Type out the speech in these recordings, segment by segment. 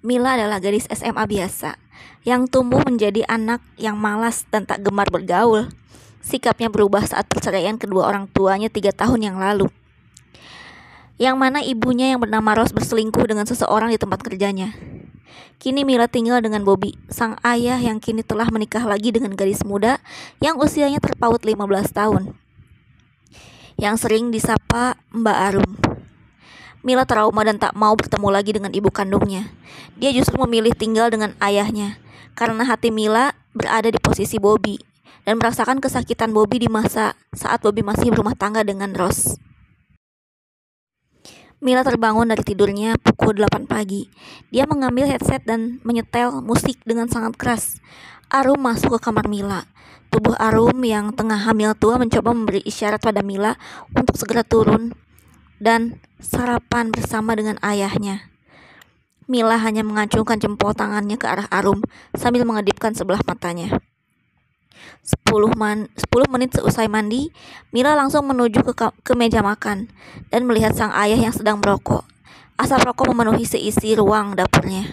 Mila adalah gadis SMA biasa yang tumbuh menjadi anak yang malas dan tak gemar bergaul. Sikapnya berubah saat perceraian kedua orang tuanya 3 tahun yang lalu. Yang mana ibunya yang bernama Rose berselingkuh dengan seseorang di tempat kerjanya. Kini Mila tinggal dengan Bobby, sang ayah yang kini telah menikah lagi dengan gadis muda yang usianya terpaut 15 tahun. Yang sering disapa Mbak Arum. Mila trauma dan tak mau bertemu lagi dengan ibu kandungnya. Dia justru memilih tinggal dengan ayahnya karena hati Mila berada di posisi Bobby dan merasakan kesakitan Bobby di masa saat Bobby masih berumah tangga dengan Rose. Mila terbangun dari tidurnya pukul 8 pagi. Dia mengambil headset dan menyetel musik dengan sangat keras. Arum masuk ke kamar Mila. Tubuh Arum yang tengah hamil tua mencoba memberi isyarat pada Mila untuk segera turun dan sarapan bersama dengan ayahnya. Mila hanya mengacungkan jempol tangannya ke arah Arum sambil mengedipkan sebelah matanya. 10 menit seusai mandi, Mila langsung menuju ke meja makan dan melihat sang ayah yang sedang merokok. Asap rokok memenuhi seisi ruang dapurnya.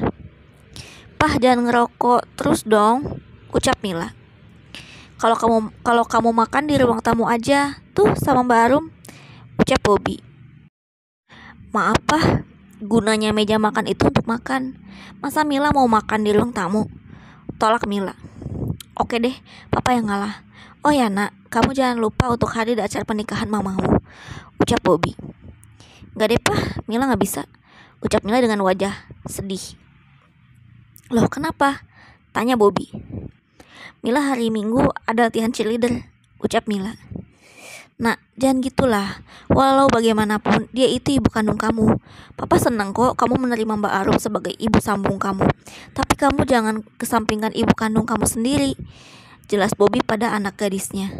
"Pah, jangan ngerokok terus dong," ucap Mila. Kalau kamu makan di ruang tamu aja tuh sama Mbak Arum," ucap Bobby. "Maaf Pah, gunanya meja makan itu untuk makan. Masa Mila mau makan di ruang tamu?" tolak Mila. "Oke deh, Papa yang ngalah. Oh ya nak, kamu jangan lupa untuk hadir di acara pernikahan mamamu," ucap Bobby. "Gak deh Pah, Mila gak bisa," ucap Mila dengan wajah sedih. "Loh kenapa?" tanya Bobby. "Mila hari Minggu ada latihan cheerleader," ucap Mila. "Nak, jangan gitulah. Walau bagaimanapun, dia itu ibu kandung kamu. Papa senang kok kamu menerima Mbak Arum sebagai ibu sambung kamu. Tapi kamu jangan kesampingkan ibu kandung kamu sendiri," jelas Bobby pada anak gadisnya.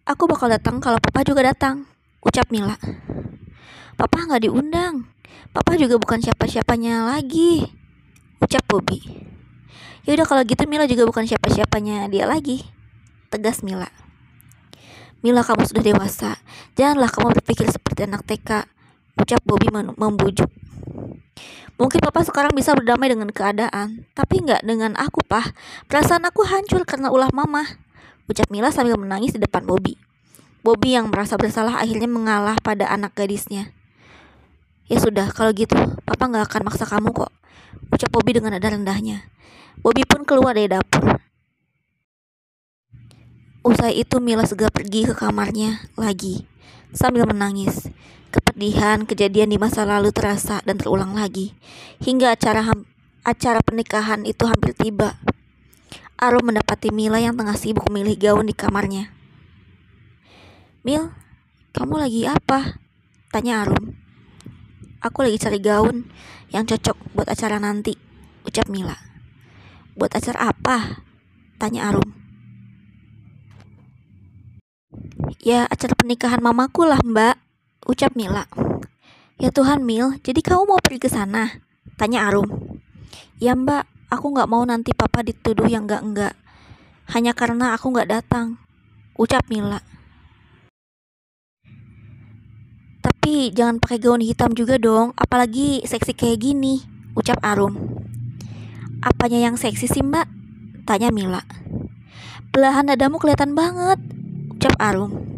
"Aku bakal datang kalau Papa juga datang," ucap Mila. "Papa gak diundang. Papa juga bukan siapa-siapanya lagi," ucap Bobby. "Yaudah kalau gitu Mila juga bukan siapa-siapanya dia lagi," tegas Mila. "Mila, kamu sudah dewasa. Janganlah kamu berpikir seperti anak TK," ucap Bobby membujuk. "Mungkin Papa sekarang bisa berdamai dengan keadaan, tapi nggak dengan aku, Pah. Perasaan aku hancur karena ulah Mama," ucap Mila sambil menangis di depan Bobby. Bobby yang merasa bersalah akhirnya mengalah pada anak gadisnya. "Ya sudah, kalau gitu Papa nggak akan maksa kamu kok," ucap Bobby dengan nada rendahnya. Bobby pun keluar dari dapur. Usai itu Mila segera pergi ke kamarnya lagi sambil menangis. Kepedihan kejadian di masa lalu terasa dan terulang lagi hingga acara pernikahan itu hampir tiba. Arum mendapati Mila yang tengah sibuk memilih gaun di kamarnya. "Mil, kamu lagi apa?" tanya Arum. "Aku lagi cari gaun yang cocok buat acara nanti," ucap Mila. "Buat acara apa?" tanya Arum. "Ya, acara pernikahan mamaku lah, Mbak," ucap Mila. "Ya Tuhan, Mil, jadi kamu mau pergi ke sana?" tanya Arum. "Ya Mbak, aku gak mau nanti Papa dituduh yang enggak hanya karena aku gak datang," ucap Mila. "Tapi jangan pakai gaun hitam juga dong, apalagi seksi kayak gini," ucap Arum. "Apanya yang seksi sih Mbak?" tanya Mila. "Belahan dadamu kelihatan banget," ucap Arum.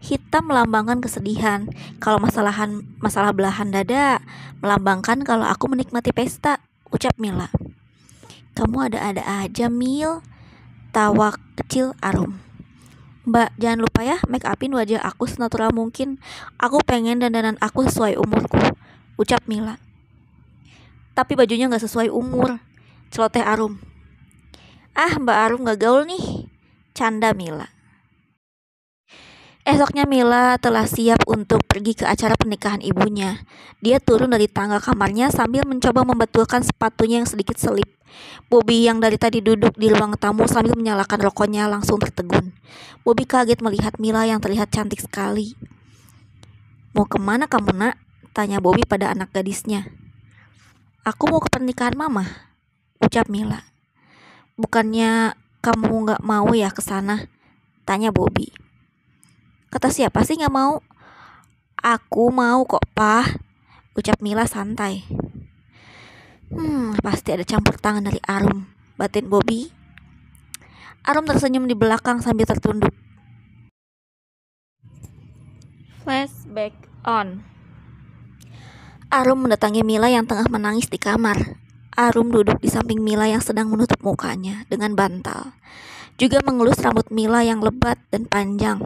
"Hitam melambangkan kesedihan. Kalau masalah belahan dada melambangkan kalau aku menikmati pesta," ucap Mila. "Kamu ada-ada aja, Mil," tawa kecil Arum. "Mbak, jangan lupa ya make upin wajah aku senatural mungkin. Aku pengen dandanan aku sesuai umurku," ucap Mila. "Tapi bajunya gak sesuai umur," celoteh Arum. "Ah, Mbak Arum gak gaul nih," canda Mila. Esoknya Mila telah siap untuk pergi ke acara pernikahan ibunya. Dia turun dari tangga kamarnya sambil mencoba membetulkan sepatunya yang sedikit selip. Bobby yang dari tadi duduk di ruang tamu sambil menyalakan rokoknya langsung tertegun. Bobby kaget melihat Mila yang terlihat cantik sekali. "Mau kemana kamu nak?" tanya Bobby pada anak gadisnya. "Aku mau ke pernikahan Mama," ucap Mila. "Bukannya kamu gak mau ya ke sana?" tanya Bobby. "Kata siapa sih gak mau?" "Aku mau kok, Pah," ucap Mila santai. Pasti ada campur tangan dari Arum, batin Bobby. Arum tersenyum di belakang sambil tertunduk. Flashback on. Arum mendatangi Mila yang tengah menangis di kamar. Arum duduk di samping Mila yang sedang menutup mukanya dengan bantal, juga mengelus rambut Mila yang lebat dan panjang.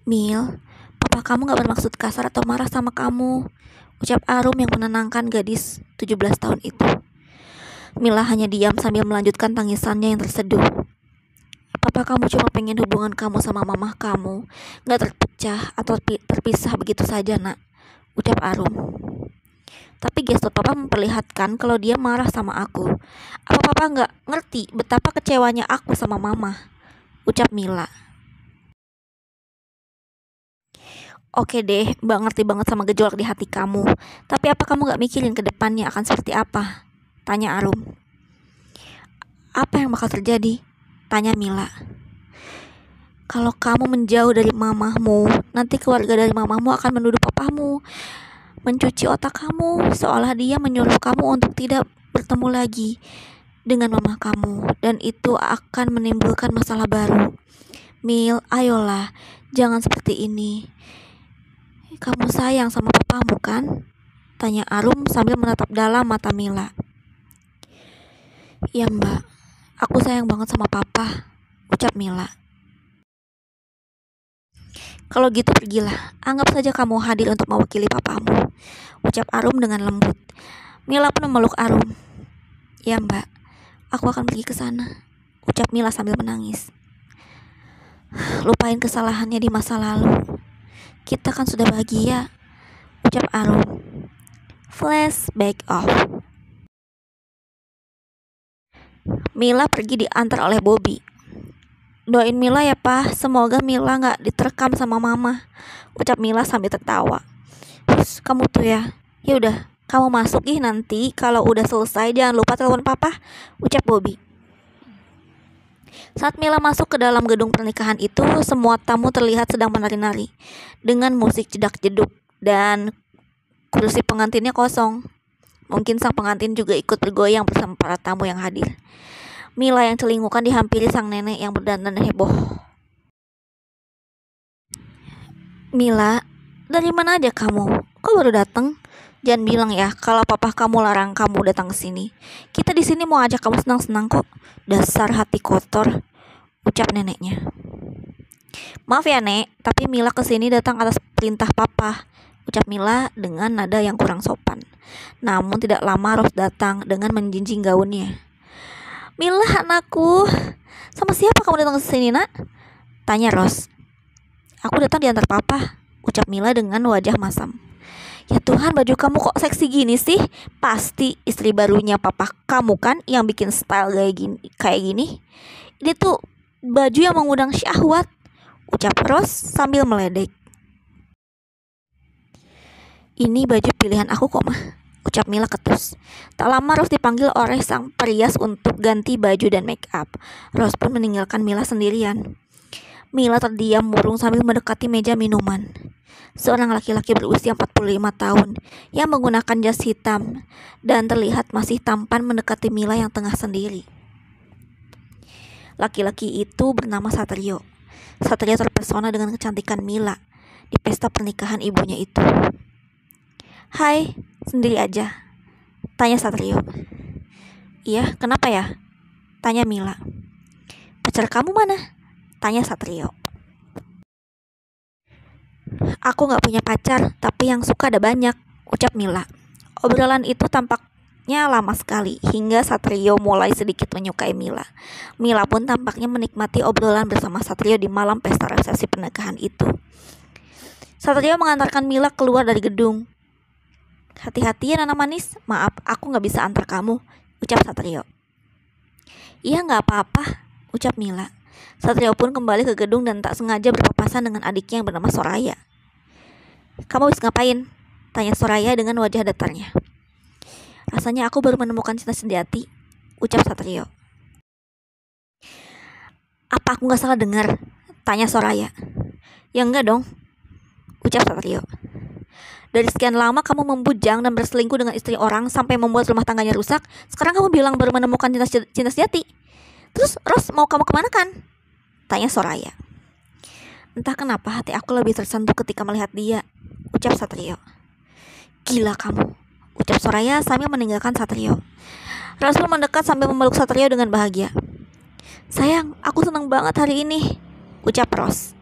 "Mil, papa kamu gak bermaksud kasar atau marah sama kamu," ucap Arum yang menenangkan gadis 17 tahun itu. Mila hanya diam sambil melanjutkan tangisannya yang terseduh. "Papa kamu cuma pengen hubungan kamu sama mamah kamu gak terpecah atau terpisah begitu saja, nak," ucap Arum. "Tapi gestur papa memperlihatkan kalau dia marah sama aku. Apa papa gak ngerti betapa kecewanya aku sama mama?" ucap Mila. "Oke deh, Mbak ngerti banget sama gejolak di hati kamu. Tapi apa kamu gak mikirin ke depannya akan seperti apa?" tanya Arum. "Apa yang bakal terjadi?" tanya Mila. "Kalau kamu menjauh dari mamahmu, nanti keluarga dari mamahmu akan menuduh papamu mencuci otak kamu, seolah dia menyuruh kamu untuk tidak bertemu lagi dengan mamah kamu, dan itu akan menimbulkan masalah baru. Mil, ayolah, jangan seperti ini. Kamu sayang sama papamu kan?" tanya Arum sambil menatap dalam mata Mila. "Iya mbak, aku sayang banget sama papa," ucap Mila. "Kalau gitu pergilah, anggap saja kamu hadir untuk mewakili papamu," ucap Arum dengan lembut. Mila pun memeluk Arum. "Ya mbak, aku akan pergi ke sana," ucap Mila sambil menangis. "Lupain kesalahannya di masa lalu. Kita kan sudah bahagia," ucap Arum. Flashback off. Mila pergi diantar oleh Bobby. "Doain Mila ya pa, semoga Mila gak diterkam sama mama," ucap Mila sambil tertawa. "Kamu tuh ya. Ya udah, kamu masuk nanti kalau udah selesai jangan lupa telepon papa," ucap Bobby. Saat Mila masuk ke dalam gedung pernikahan itu, semua tamu terlihat sedang menari-nari dengan musik jedak-jeduk dan kursi pengantinnya kosong. Mungkin sang pengantin juga ikut bergoyang bersama para tamu yang hadir. Mila yang celingukan dihampiri sang nenek yang berdandan heboh. "Mila, dari mana aja kamu? Kok baru datang? Jangan bilang ya kalau papa kamu larang kamu datang ke sini. Kita di sini mau ajak kamu senang-senang kok. Dasar hati kotor," ucap neneknya. "Maaf ya nek, tapi Mila kesini datang atas perintah papa," ucap Mila dengan nada yang kurang sopan. Namun tidak lama Ros datang dengan menjinjing gaunnya. "Mila anakku, sama siapa kamu datang ke sini nak?" tanya Ros. "Aku datang diantar papa," ucap Mila dengan wajah masam. "Ya Tuhan, baju kamu kok seksi gini sih? Pasti istri barunya papa kamu kan yang bikin style kayak gini. Ini tuh baju yang mengundang syahwat," ucap Ros sambil meledek. "Ini baju pilihan aku kok mah," ucap Mila ketus. Tak lama Ros dipanggil oleh sang perias untuk ganti baju dan make up. Ros pun meninggalkan Mila sendirian. Mila terdiam murung sambil mendekati meja minuman. Seorang laki-laki berusia 45 tahun yang menggunakan jas hitam dan terlihat masih tampan mendekati Mila yang tengah sendiri. Laki-laki itu bernama Satrio. Satrio terpesona dengan kecantikan Mila di pesta pernikahan ibunya itu. "Hai, sendiri aja?" tanya Satrio. "Iya, kenapa ya?" tanya Mila. "Pacar kamu mana?" tanya Satrio. "Aku gak punya pacar, tapi yang suka ada banyak," ucap Mila. Obrolan itu tampaknya lama sekali, hingga Satrio mulai sedikit menyukai Mila. Mila pun tampaknya menikmati obrolan bersama Satrio di malam pesta resepsi pernikahan itu. Satrio mengantarkan Mila keluar dari gedung. "Hati-hati ya Nana manis, maaf aku gak bisa antar kamu," ucap Satrio. "Iya gak apa-apa," ucap Mila. Satrio pun kembali ke gedung dan tak sengaja berpapasan dengan adiknya yang bernama Soraya. "Kamu habis ngapain?" tanya Soraya dengan wajah datarnya. "Rasanya aku baru menemukan cinta sejati," ucap Satrio. "Apa aku gak salah dengar?" tanya Soraya. "Ya enggak dong," ucap Satrio. Dari sekian lama kamu membujang dan berselingkuh dengan istri orang sampai membuat rumah tangganya rusak. Sekarang kamu bilang baru menemukan cinta sejati. Terus Ros mau kamu kemana kan? Tanya Soraya. Entah kenapa hati aku lebih tersentuh ketika melihat dia, ucap Satrio. Gila kamu, ucap Soraya sambil meninggalkan Satrio. Rasul mendekat sambil memeluk Satrio dengan bahagia. Sayang, aku senang banget hari ini, ucap Ros.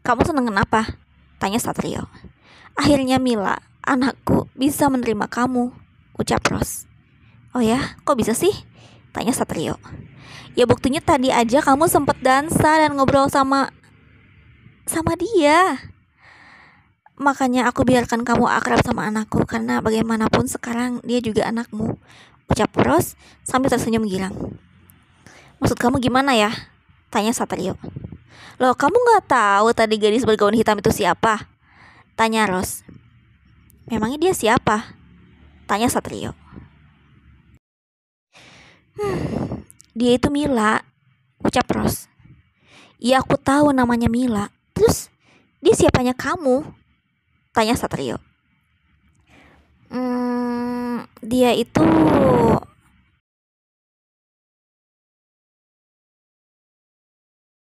Kamu senang kenapa? Tanya Satrio. Akhirnya Mila, anakku, bisa menerima kamu, ucap Ros. Oh ya, kok bisa sih? Tanya Satrio. Ya buktinya tadi aja kamu sempet dansa dan ngobrol sama dia. Makanya aku biarkan kamu akrab sama anakku, karena bagaimanapun sekarang dia juga anakmu, ucap Ros sambil tersenyum girang. Maksud kamu gimana ya? Tanya Satrio. Loh, kamu gak tahu tadi gadis bergaun hitam itu siapa? Tanya Ros. Memangnya dia siapa? Tanya Satrio. Dia itu Mila, ucap Ros. Ya aku tahu namanya Mila. Terus dia siapanya kamu? Tanya Satrio. Dia itu